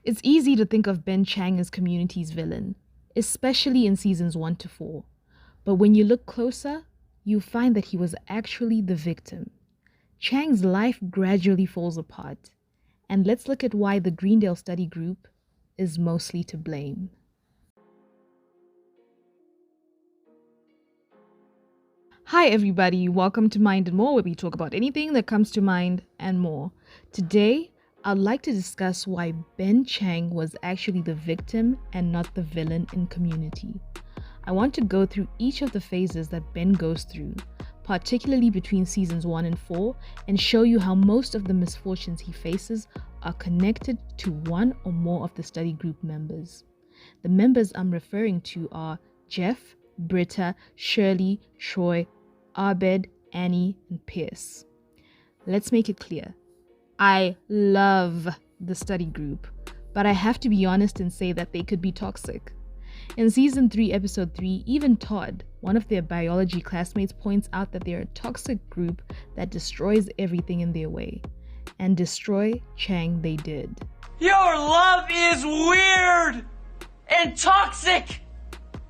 It's easy to think of Ben Chang as Community's villain, especially in seasons 1 to 4. But when you look closer, you find that he was actually the victim. Chang's life gradually falls apart. And let's look at why the Greendale study group is mostly to blame. Hi everybody, welcome to Mind and More, where we talk about anything that comes to mind and more. Today, I'd like to discuss why Ben Chang was actually the victim and not the villain in Community. I want to go through each of the phases that Ben goes through, particularly between seasons 1 and 4, and show you how most of the misfortunes he faces are connected to one or more of the study group members. The members I'm referring to are Jeff, Britta, Shirley, Troy, Abed, Annie, and Pierce. Let's make it clear. I love the study group, but I have to be honest and say that they could be toxic. In season 3, episode 3, even Todd, one of their biology classmates, points out that they're a toxic group that destroys everything in their way. And destroy Chang they did. Your love is weird and toxic,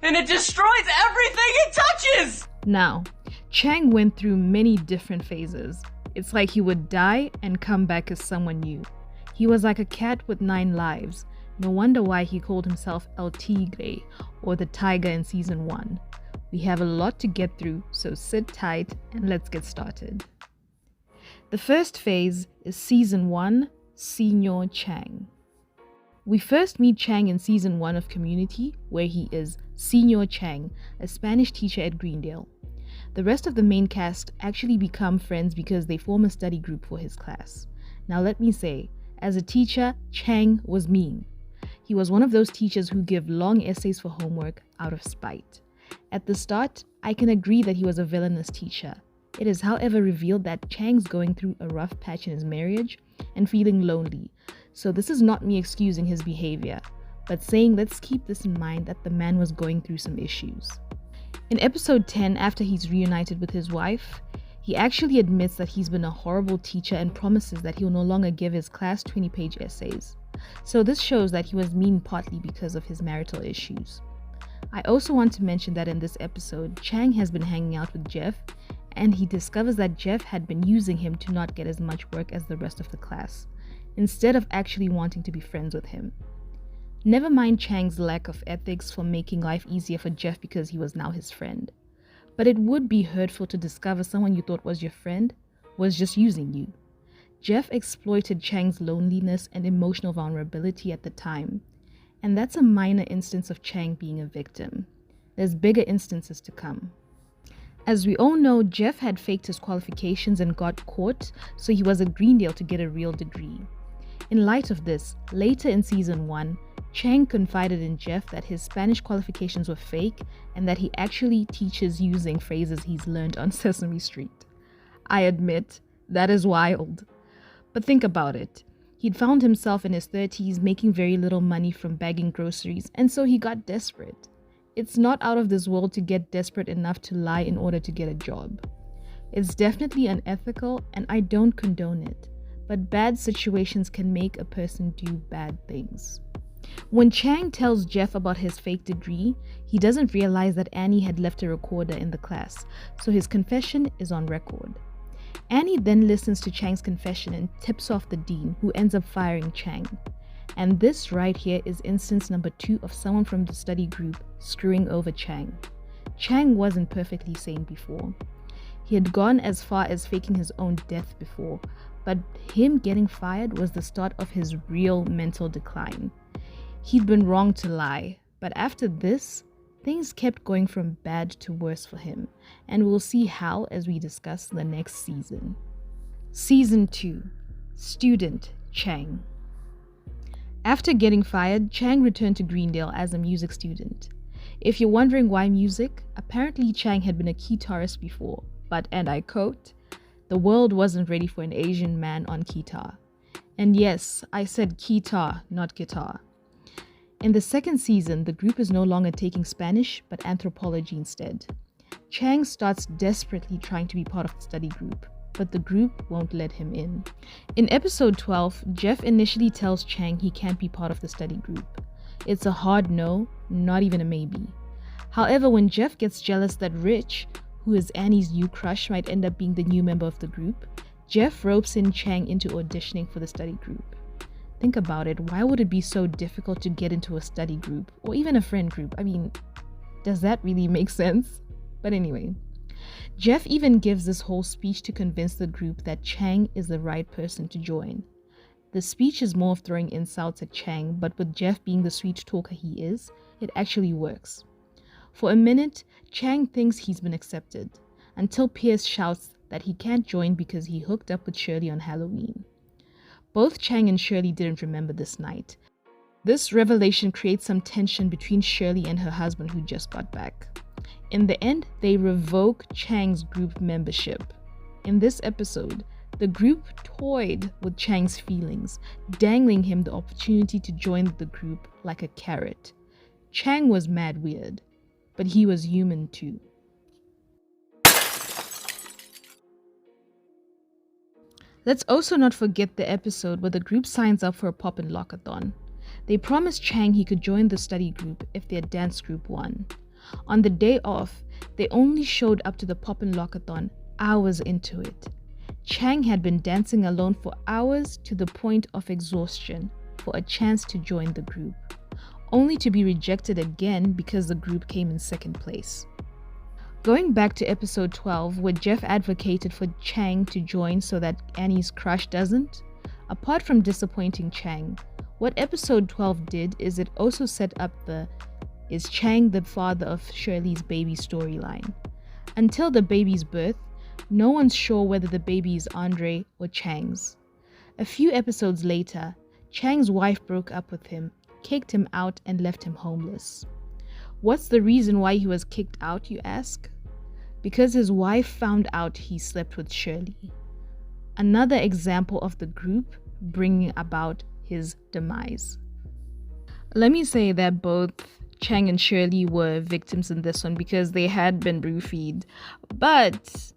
and it destroys everything it touches! Now, Chang went through many different phases. It's like he would die and come back as someone new. He was like a cat with 9 lives. No wonder why he called himself El Tigre, or the tiger in season 1. We have a lot to get through, so sit tight and let's get started. The first phase is season 1, Senor Chang. We first meet Chang in season 1 of Community, where he is Senor Chang, a Spanish teacher at Greendale. The rest of the main cast actually become friends because they form a study group for his class. Now let me say, as a teacher, Chang was mean. He was one of those teachers who give long essays for homework out of spite. At the start, I can agree that he was a villainous teacher. It is however revealed that Chang's going through a rough patch in his marriage and feeling lonely. So this is not me excusing his behavior, but saying let's keep this in mind that the man was going through some issues. In episode 10, after he's reunited with his wife, he actually admits that he's been a horrible teacher and promises that he'll no longer give his class 20-page essays. So this shows that he was mean partly because of his marital issues. I also want to mention that in this episode, Chang has been hanging out with Jeff, and he discovers that Jeff had been using him to not get as much work as the rest of the class, instead of actually wanting to be friends with him. Never mind Chang's lack of ethics for making life easier for Jeff because he was now his friend. But it would be hurtful to discover someone you thought was your friend was just using you. Jeff exploited Chang's loneliness and emotional vulnerability at the time, and that's a minor instance of Chang being a victim. There's bigger instances to come. As we all know, Jeff had faked his qualifications and got caught, so he was at Greendale to get a real degree. In light of this, later in season 1, Chang confided in Jeff that his Spanish qualifications were fake and that he actually teaches using phrases he's learned on Sesame Street. I admit, that is wild. But think about it. He'd found himself in his 30s making very little money from bagging groceries, and so he got desperate. It's not out of this world to get desperate enough to lie in order to get a job. It's definitely unethical, and I don't condone it. But bad situations can make a person do bad things. When Chang tells Jeff about his fake degree, he doesn't realize that Annie had left a recorder in the class, so his confession is on record. Annie then listens to Chang's confession and tips off the dean, who ends up firing Chang. And this right here is instance number 2 of someone from the study group screwing over Chang. Chang wasn't perfectly sane before. He had gone as far as faking his own death before, but him getting fired was the start of his real mental decline. He'd been wrong to lie, but after this, things kept going from bad to worse for him, and we'll see how as we discuss the next season. Season 2, Student Chang. After getting fired, Chang returned to Greendale as a music student. If you're wondering why music, apparently Chang had been a guitarist before, but, and I quote, "The world wasn't ready for an Asian man on guitar." And yes, I said guitar, not guitar. In the second season, the group is no longer taking Spanish, but anthropology instead. Chang starts desperately trying to be part of the study group, but the group won't let him in. In episode 12, Jeff initially tells Chang he can't be part of the study group. It's a hard no, not even a maybe. However, when Jeff gets jealous that Rich, who is Annie's new crush, might end up being the new member of the group, Jeff ropes in Chang into auditioning for the study group. Think about it, why would it be so difficult to get into a study group, or even a friend group? I mean, does that really make sense? But anyway, Jeff even gives this whole speech to convince the group that Chang is the right person to join. The speech is more of throwing insults at Chang, but with Jeff being the sweet talker he is, it actually works. For a minute, Chang thinks he's been accepted, until Pierce shouts that he can't join because he hooked up with Shirley on Halloween. Both Chang and Shirley didn't remember this night. This revelation creates some tension between Shirley and her husband who just got back. In the end, they revoke Chang's group membership. In this episode, the group toyed with Chang's feelings, dangling him the opportunity to join the group like a carrot. Chang was mad weird, but he was human too. Let's also not forget the episode where the group signs up for a pop-in lockathon. They promised Chang he could join the study group if their dance group won. On the day off, they only showed up to the pop-in lockathon hours into it. Chang had been dancing alone for hours to the point of exhaustion for a chance to join the group, only to be rejected again because the group came in second place. Going back to episode 12, where Jeff advocated for Chang to join so that Annie's crush doesn't, apart from disappointing Chang, what episode 12 did is it also set up the "Is Chang the father of Shirley's baby" storyline. Until the baby's birth, no one's sure whether the baby is Andre or Chang's. A few episodes later, Chang's wife broke up with him, kicked him out, and left him homeless. What's the reason why he was kicked out, you ask? Because his wife found out he slept with Shirley. Another example of the group bringing about his demise. Let me say that both Chang and Shirley were victims in this one because they had been roofied, but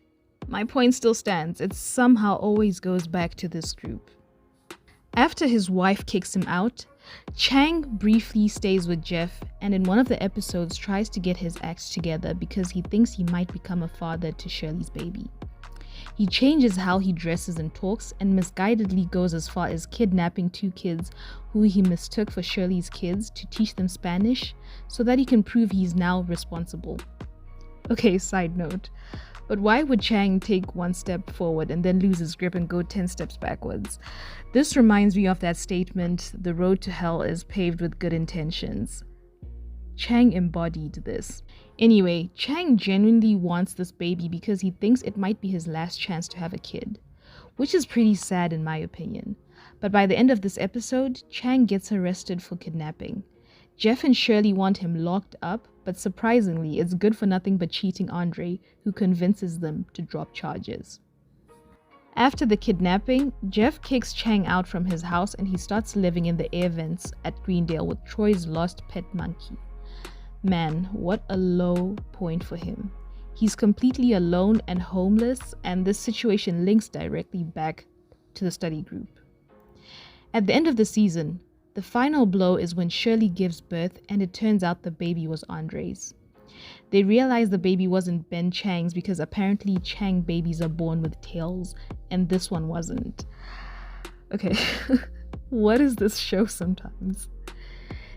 my point still stands. It somehow always goes back to this group. After his wife kicks him out, Chang briefly stays with Jeff and in one of the episodes tries to get his acts together because he thinks he might become a father to Shirley's baby. He changes how he dresses and talks and misguidedly goes as far as kidnapping 2 kids who he mistook for Shirley's kids to teach them Spanish so that he can prove he's now responsible. Okay, side note. But why would Chang take 1 step forward and then lose his grip and go 10 steps backwards? This reminds me of that statement, "The road to hell is paved with good intentions." Chang embodied this. Anyway, Chang genuinely wants this baby because he thinks it might be his last chance to have a kid, which is pretty sad in my opinion. But by the end of this episode, Chang gets arrested for kidnapping. Jeff and Shirley want him locked up, but surprisingly, it's good for nothing but cheating Andre, who convinces them to drop charges. After the kidnapping, Jeff kicks Chang out from his house and he starts living in the air vents at Greendale with Troy's lost pet monkey. Man, what a low point for him. He's completely alone and homeless, and this situation links directly back to the study group. At the end of the season, the final blow is when Shirley gives birth and it turns out the baby was Andre's. They realize the baby wasn't Ben Chang's because apparently Chang babies are born with tails and this one wasn't. Okay, what is this show sometimes?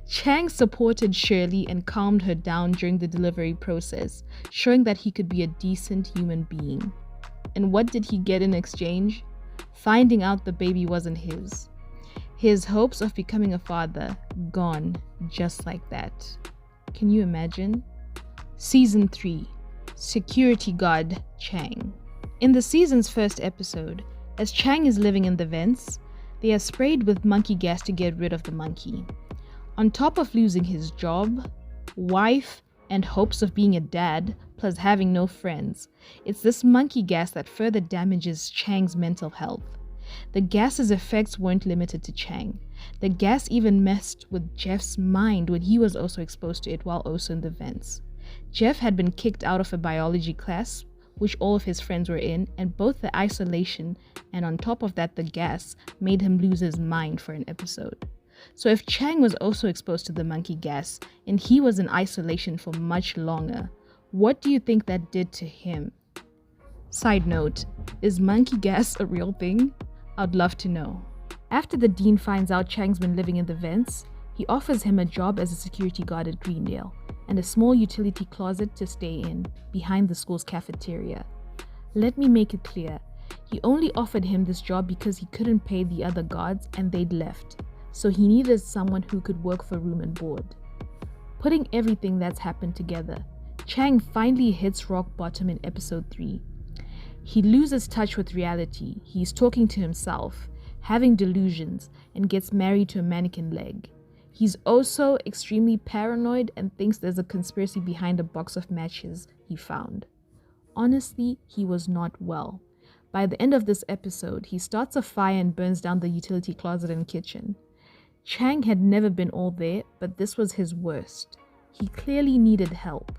Chang supported Shirley and calmed her down during the delivery process, showing that he could be a decent human being. And what did he get in exchange? Finding out the baby wasn't his. His hopes of becoming a father gone just like that. Can you imagine? Season 3, Security Guard Chang. In the season's first episode, as Chang is living in the vents, they are sprayed with monkey gas to get rid of the monkey. On top of losing his job, wife, and hopes of being a dad, plus having no friends, it's this monkey gas that further damages Chang's mental health. The gas's effects weren't limited to Chang. The gas even messed with Jeff's mind when he was also exposed to it while also in the vents. Jeff had been kicked out of a biology class which all of his friends were in, and both the isolation and on top of that the gas made him lose his mind for an episode. So if Chang was also exposed to the monkey gas and he was in isolation for much longer, what do you think that did to him? Side note, is monkey gas a real thing? I'd love to know. After the dean finds out Chang's been living in the vents, he offers him a job as a security guard at Greendale and a small utility closet to stay in, behind the school's cafeteria. Let me make it clear, he only offered him this job because he couldn't pay the other guards and they'd left, so he needed someone who could work for room and board. Putting everything that's happened together, Chang finally hits rock bottom in episode 3. He loses touch with reality, he's talking to himself, having delusions, and gets married to a mannequin leg. He's also extremely paranoid and thinks there's a conspiracy behind a box of matches he found. Honestly, he was not well. By the end of this episode, he starts a fire and burns down the utility closet and kitchen. Chang had never been all there, but this was his worst. He clearly needed help.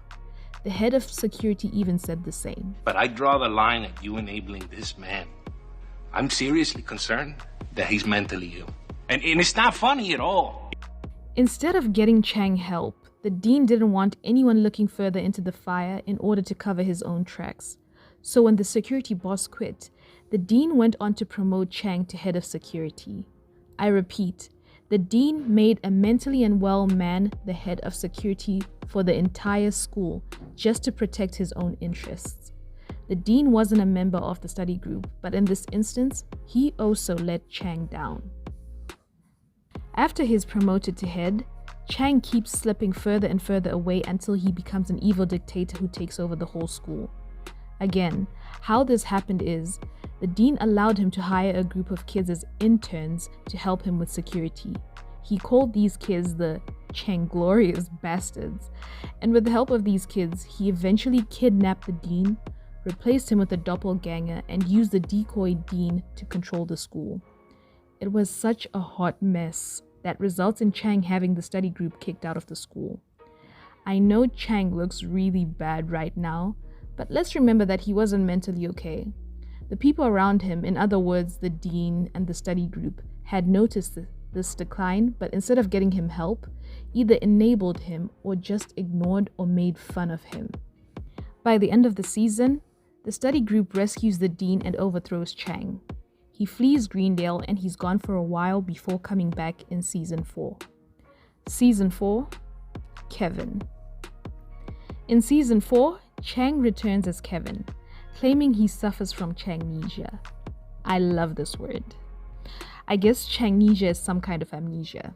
The head of security even said the same. But I draw the line at you enabling this man. I'm seriously concerned that he's mentally ill. And it's not funny at all. Instead of getting Chang help, the dean didn't want anyone looking further into the fire in order to cover his own tracks. So when the security boss quit, the dean went on to promote Chang to head of security. I repeat, the dean made a mentally unwell man the head of security for the entire school just to protect his own interests. The dean wasn't a member of the study group, but in this instance, he also let Chang down. After he's promoted to head, Chang keeps slipping further and further away until he becomes an evil dictator who takes over the whole school. Again, how this happened is, the dean allowed him to hire a group of kids as interns to help him with security. He called these kids the Changlorious Bastards, and with the help of these kids, he eventually kidnapped the dean, replaced him with a doppelganger, and used the decoy dean to control the school. It was such a hot mess that results in Chang having the study group kicked out of the school. I know Chang looks really bad right now, but let's remember that he wasn't mentally okay. The people around him, in other words, the dean and the study group, had noticed this decline, but instead of getting him help, either enabled him or just ignored or made fun of him. By the end of the season, the study group rescues the dean and overthrows Chang. He flees Greendale and he's gone for a while before coming back in season 4. Season 4, Kevin. In season 4, Chang returns as Kevin, claiming he suffers from Changnesia. I love this word. I guess Changnesia is some kind of amnesia.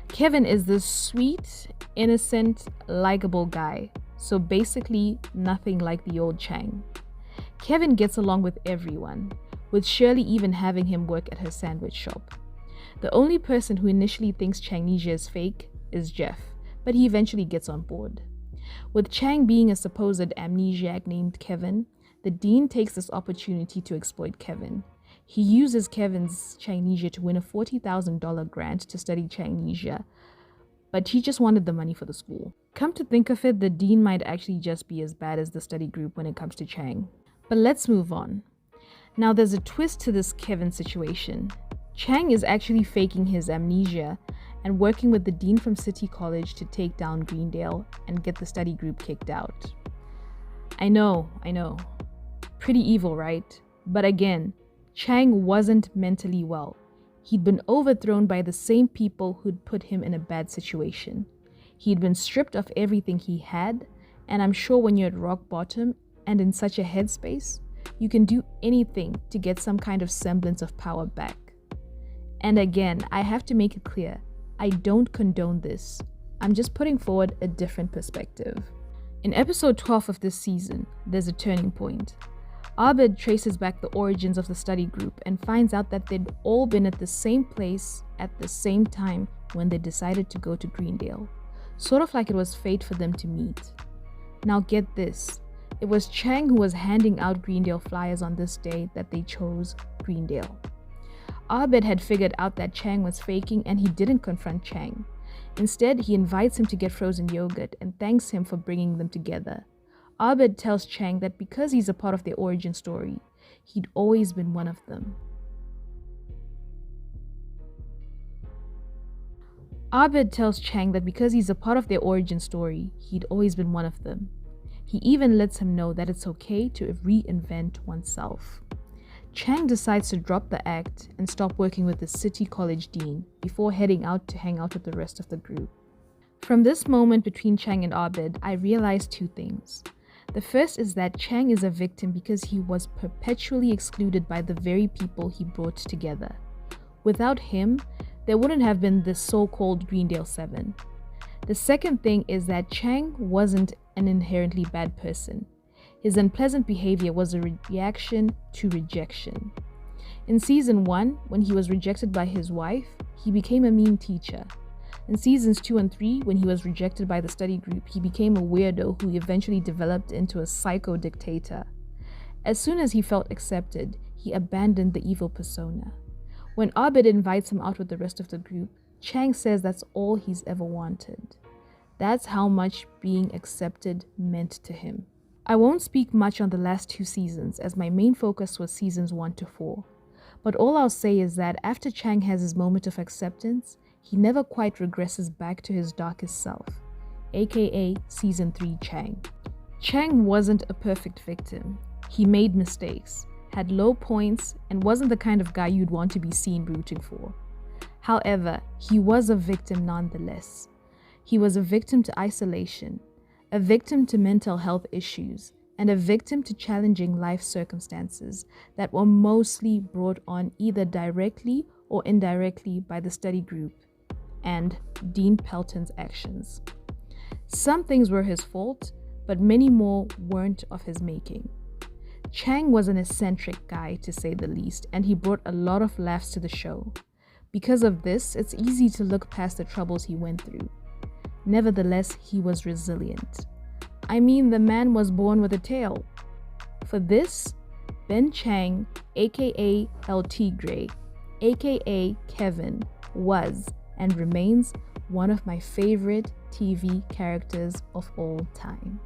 Kevin is this sweet, innocent, likable guy, so basically nothing like the old Chang. Kevin gets along with everyone, with Shirley even having him work at her sandwich shop. The only person who initially thinks Changnesia is fake is Jeff, but he eventually gets on board. With Chang being a supposed amnesiac named Kevin, the dean takes this opportunity to exploit Kevin. He uses Kevin's Changnesia to win a $40,000 grant to study Changnesia, but he just wanted the money for the school. Come to think of it, the dean might actually just be as bad as the study group when it comes to Chang. But let's move on. Now there's a twist to this Kevin situation. Chang is actually faking his amnesia and working with the dean from City College to take down Greendale and get the study group kicked out. I know. Pretty evil, right? But again, Chang wasn't mentally well. He'd been overthrown by the same people who'd put him in a bad situation. He'd been stripped of everything he had, and I'm sure when you're at rock bottom and in such a headspace, you can do anything to get some kind of semblance of power back. And again, I have to make it clear, I don't condone this. I'm just putting forward a different perspective. In episode 12 of this season, there's a turning point. Abed traces back the origins of the study group and finds out that they'd all been at the same place at the same time when they decided to go to Greendale. Sort of like it was fate for them to meet. Now get this. It was Chang who was handing out Greendale flyers on this day that they chose Greendale. Abed had figured out that Chang was faking and he didn't confront Chang. Instead, he invites him to get frozen yogurt and thanks him for bringing them together. Abed tells Chang that because he's a part of their origin story, he'd always been one of them. Abed tells Chang that because he's a part of their origin story, he'd always been one of them. He even lets him know that it's okay to reinvent oneself. Chang decides to drop the act and stop working with the city college dean before heading out to hang out with the rest of the group. From this moment between Chang and Abed, I realized two things. The first is that Chang is a victim because he was perpetually excluded by the very people he brought together. Without him, there wouldn't have been this so-called Greendale 7. The second thing is that Chang wasn't an inherently bad person. His unpleasant behavior was a reaction to rejection. In season 1, when he was rejected by his wife, he became a mean teacher. In seasons 2 and 3, when he was rejected by the study group, he became a weirdo who eventually developed into a psycho dictator. As soon as he felt accepted, he abandoned the evil persona. When Abed invites him out with the rest of the group, Chang says that's all he's ever wanted. That's how much being accepted meant to him. I won't speak much on the last 2 seasons as my main focus was seasons 1 to 4. But all I'll say is that after Chang has his moment of acceptance, he never quite regresses back to his darkest self, aka season 3 Chang. Chang wasn't a perfect victim. He made mistakes, had low points, and wasn't the kind of guy you'd want to be seen rooting for. However, he was a victim nonetheless. He was a victim to isolation, a victim to mental health issues, and a victim to challenging life circumstances that were mostly brought on either directly or indirectly by the study group and Dean Pelton's actions. Some things were his fault, but many more weren't of his making. Chang was an eccentric guy, to say the least, and he brought a lot of laughs to the show. Because of this, it's easy to look past the troubles he went through. Nevertheless, he was resilient. I mean, the man was born with a tail. For this, Ben Chang, aka El Tigre, aka Kevin, was and remains one of my favorite TV characters of all time.